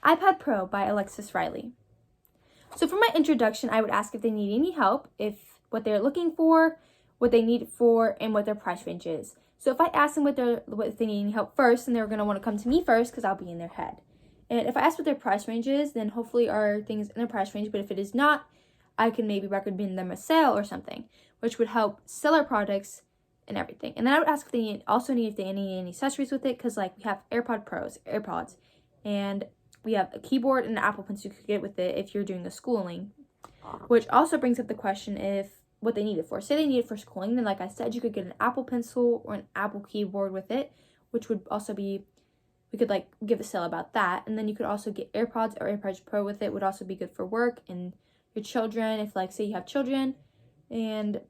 iPad Pro by Alexis Riley. So for my introduction, I would ask if they need any help, if what they're looking for, what they need it for, and what their price range is. So if I ask them if they need any help first, then they're going to want to come to me first because I'll be in their head. And if I ask what their price range is, then hopefully our things in their price range. But if it is not, I can maybe recommend them a sale or something, which would help sell our products and everything. And then I would ask if they need any accessories with it, because like we have AirPods, and we have a keyboard and an Apple Pencil you could get with it if you're doing a schooling. Which also brings up the question if what they need it for. Say they need it for schooling, then like I said, you could get an Apple Pencil or an Apple keyboard with it, which would also be, we could like give a sale about that. And then you could also get AirPods or AirPods Pro with it, would also be good for work and your children. If like say you have children, and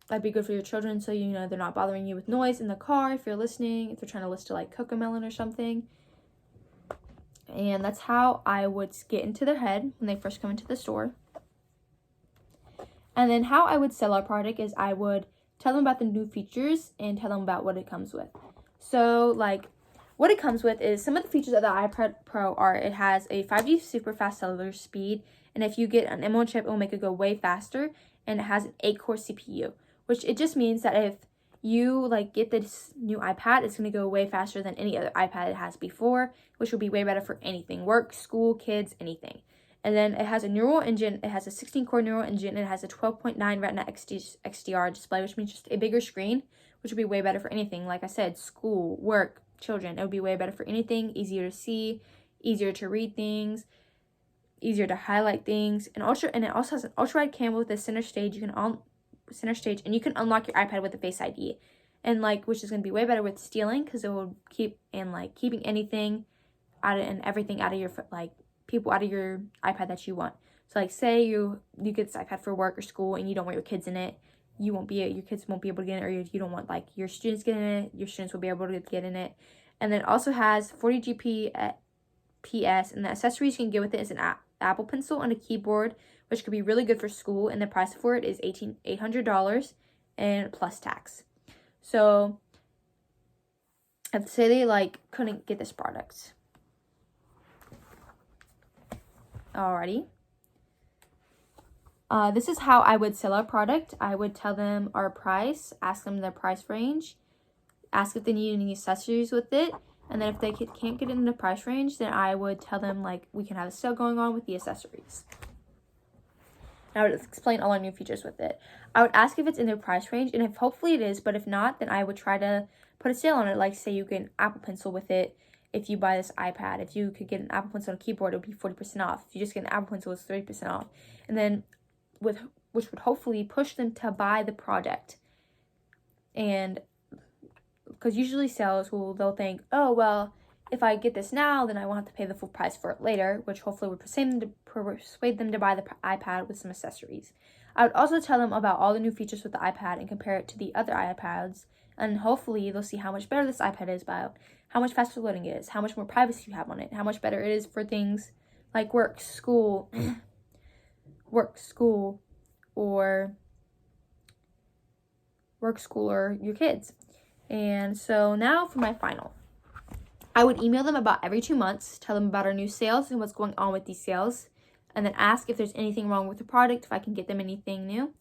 that'd be good for your children, so you know they're not bothering you with noise in the car if you're listening, if they're trying to listen to like Cocomelon or something. And that's how I would get into their head when they first come into the store. And then how I would sell our product is I would tell them about the new features and tell them about what it comes with. So like what it comes with is some of the features of the iPad Pro are it has a 5G super fast cellular speed, and if you get an M1 chip, it will make it go way faster, and it has an 8-core CPU, which it just means that if you like get this new iPad, it's going to go way faster than any other iPad it has before, which will be way better for anything, work, school, kids, anything. And then it has a neural engine. It has a 16-core neural engine, and it has a 12.9 Retina XDR display, which means just a bigger screen, which would be way better for anything. Like I said, school, work, children. It would be way better for anything, easier to see, easier to read things, easier to highlight things. And it also has an ultra-wide camera with a center stage. And you can unlock your iPad with a Face ID, and like which is going to be way better with stealing, because it will keeping anything out of and everything out of your people out of your iPad that you want. So like say you get this iPad for work or school and you don't want your kids in it, your kids won't be able to get in it, or you don't want like your students getting in it, your students will be able to get in it. And then it also has 40 GPS, and the accessories you can get with it is an Apple Pencil and a keyboard, which could be really good for school, and the price for it is $800 and plus tax. So I'd say they like couldn't get this product. Alrighty. This is how I would sell our product. I would tell them our price, ask them their price range, ask if they need any accessories with it, and then if they can't get it in the price range, then I would tell them like we can have a sale going on with the accessories. I would explain all our new features with it. I would ask if it's in their price range, and if hopefully it is, but if not, then I would try to put a sale on it. Like say you get an Apple Pencil with it if you buy this iPad. If you could get an Apple Pencil and a keyboard, it would be 40% off. If you just get an Apple Pencil, it's 30% off. And then which would hopefully push them to buy the product. And because usually sales they'll think, oh well, if I get this now, then I won't have to pay the full price for it later, which hopefully would persuade them to buy the iPad with some accessories. I would also tell them about all the new features with the iPad and compare it to the other iPads, and hopefully they'll see how much better this iPad is, by how much faster loading it is, how much more privacy you have on it, how much better it is for things like work, school, or your kids. And so now for my final. I would email them about every 2 months, tell them about our new sales and what's going on with these sales, and then ask if there's anything wrong with the product, if I can get them anything new.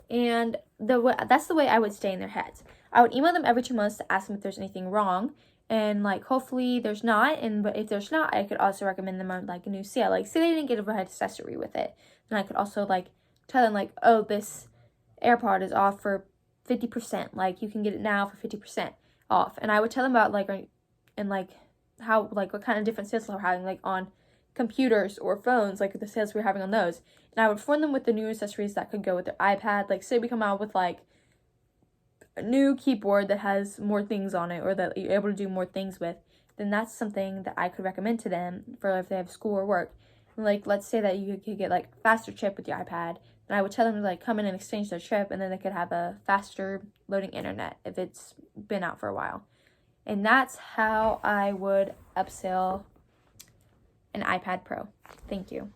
And that's the way I would stay in their heads. I would email them every 2 months to ask them if there's anything wrong, and like hopefully there's not. But if there's not, I could also recommend them on like a new sale. Like say they didn't get a red accessory with it, then I could also like tell them like, oh, this AirPod is off for 50%. Like you can get it now for 50% off. And I would tell them about what kind of different sales we're having, like on computers or phones, like the sales we're having on those. And I would inform them with the new accessories that could go with their iPad. Like say we come out with like a new keyboard that has more things on it, or that you're able to do more things with, then that's something that I could recommend to them for if they have school or work. Like let's say that you could get like faster chip with your iPad, and I would tell them to like come in and exchange their chip, and then they could have a faster loading internet if it's been out for a while. And that's how I would upsell an iPad Pro. Thank you.